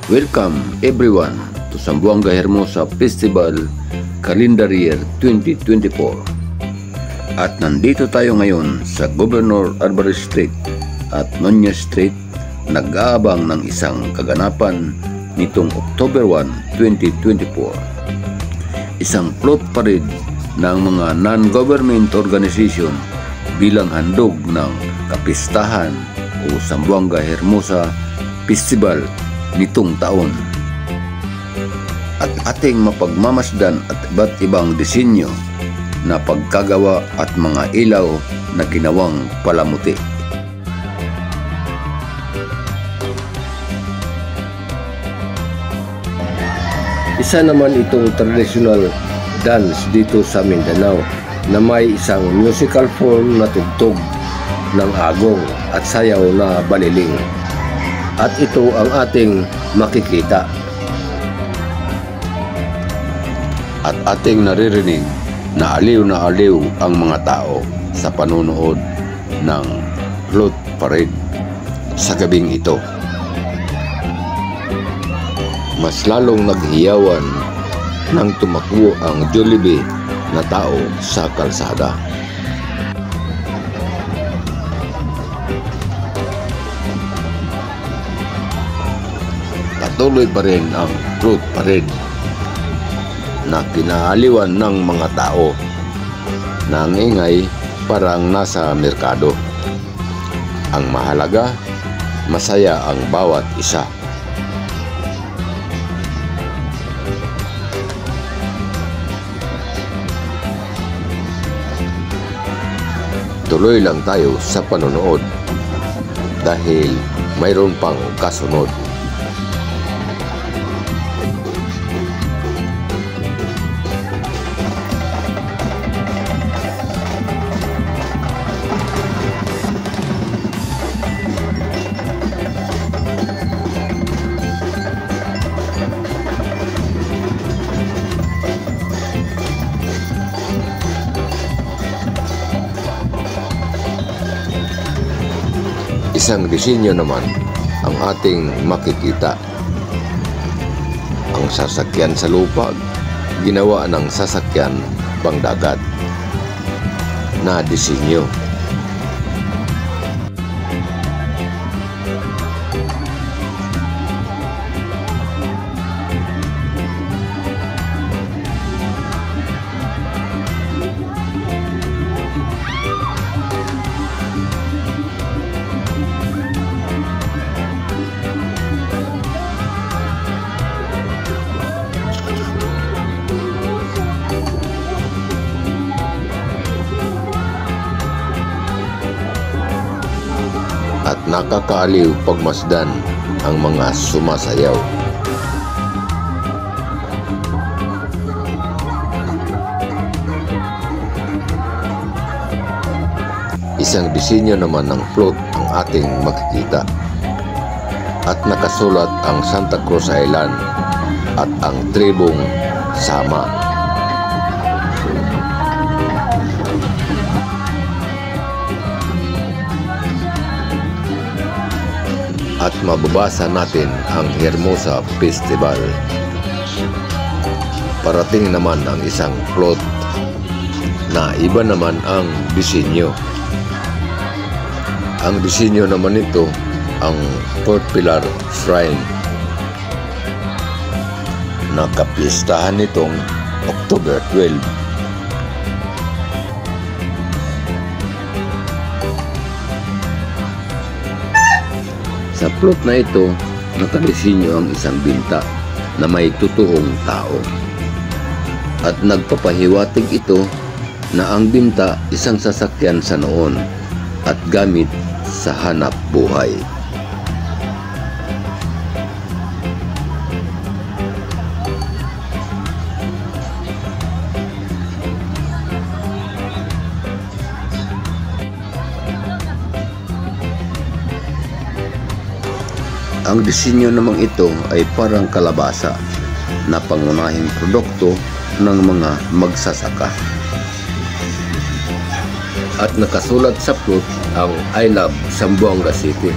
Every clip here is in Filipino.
Welcome everyone to Zamboanga Hermosa Festival Calendar Year 2024. At nandito tayo ngayon sa Governor Alvarez Street at Nonya Street, nag-aabang ng isang kaganapan nitong October 1, 2024. Isang float parade ng mga non-government organization bilang handog ng kapistahan o Zamboanga Hermosa Festival nitong taon. At ating mapagmamasdan at iba't ibang disenyo na pagkagawa at mga ilaw na ginawang palamuti. Isa naman itong traditional dance dito sa Mindanao na may isang musical form na tugtog ng agong at sayaw na baliling. At ito ang ating makikita. At ating naririnig na aliw ang mga tao sa panonood ng float parade sa gabing ito. Mas lalong naghiyawan nang tumakbo ang Jollibee na tao sa kalsada. Patuloy pa rin ang float parade na kinaaliwan ng mga tao na ang ingay parang nasa merkado. Ang mahalaga, masaya ang bawat isa. Tuloy lang tayo sa panonood dahil mayroon pang kasunod. Isang disenyo naman ang ating makikita. Ang sasakyan sa lupa, ginawa ng sasakyan pangdagat na disenyo. At nakakaaliw pagmasdan ang mga sumasayaw. Isang disenyo naman ng float ang ating makikita. At nakasulat ang Santa Cruz Island at ang tribong Sama. At mababasa natin ang Hermosa Festival. Parating naman ang isang float na iba naman ang disenyo. Ang disenyo naman nito ang Fort Pilar Shrine na kapistahan nitong October 12. Sa float na ito, nakadisenyo ang isang binta na may totoong tao. At nagpapahiwatig ito na ang binta isang sasakyan sa noon at gamit sa hanap buhay. Ang disenyo namang ito ay parang kalabasa na pangunahing produkto ng mga magsasaka. At nakasulat sa float ang I love Zamboanga City.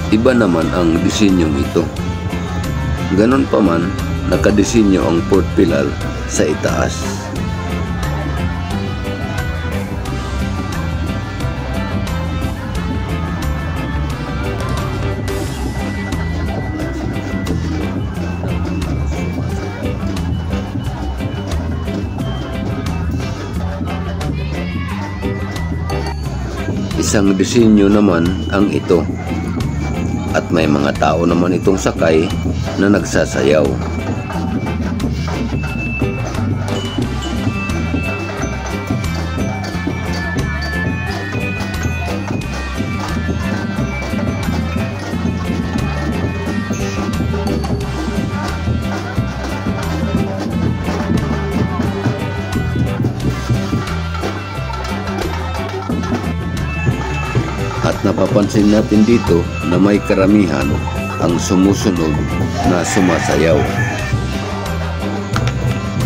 iba naman ang disenyong ito. Ganon pa man, nakadesinyo ang Fort Pilal sa itaas. Isang disenyo naman ang ito, at may mga tao naman itong sakay na nagsasayaw. At napapansin natin dito na may karamihan ang sumusunod na sumasayaw.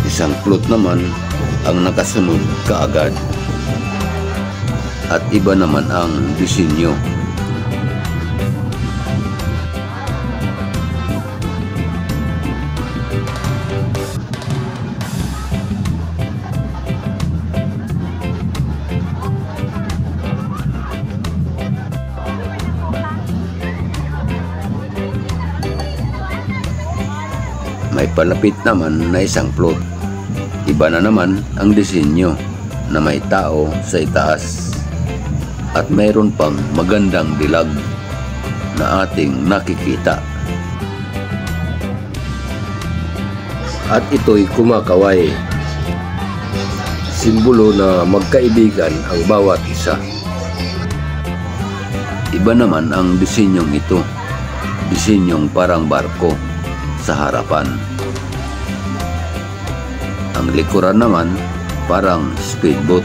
Isang float naman ang nakasunod kaagad. At iba naman ang disenyo. May palapit naman na isang float. Iba na naman ang disenyo na may tao sa itaas. At mayroon pang magandang dilag na ating nakikita. At ito'y kumakaway. Simbolo na magkaibigan ang bawat isa. Iba naman ang disenyong ito. Disenyong parang barko sa harapan. Ang likuran naman parang speedboat.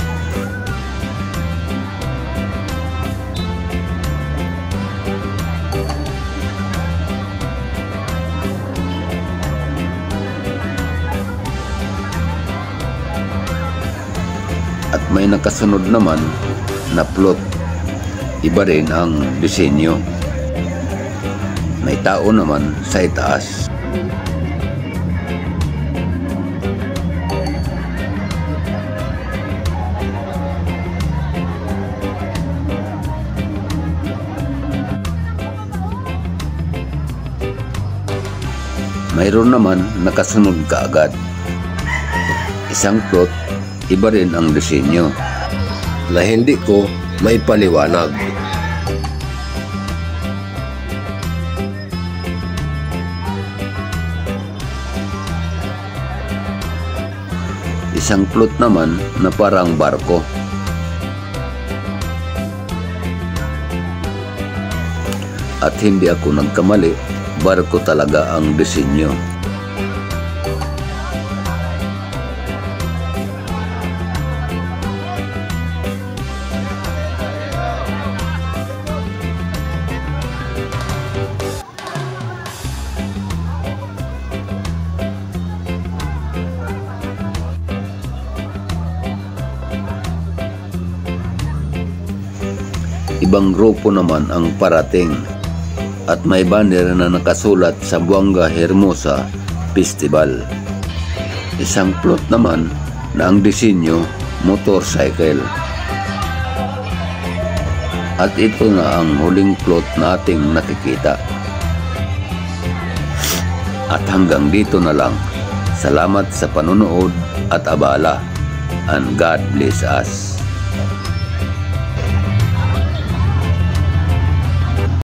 At may nakasunod naman na float. Iba rin ang disenyo. May tao naman sa itaas. Mayroon naman nakasunod kaagad. Isang float, iba rin ang disenyo na hindi ko may paliwanag. Isang float naman na parang barko. At hindi ako nagkamali, barko talaga ang disenyo. Ibang grupo naman ang parating at may banner na nakasulat Zamboanga Hermosa Festival. Isang float naman na ang disenyo motorcycle. At ito na ang huling float na ating nakikita. At hanggang dito na lang. Salamat sa panonood at abala, and God bless us.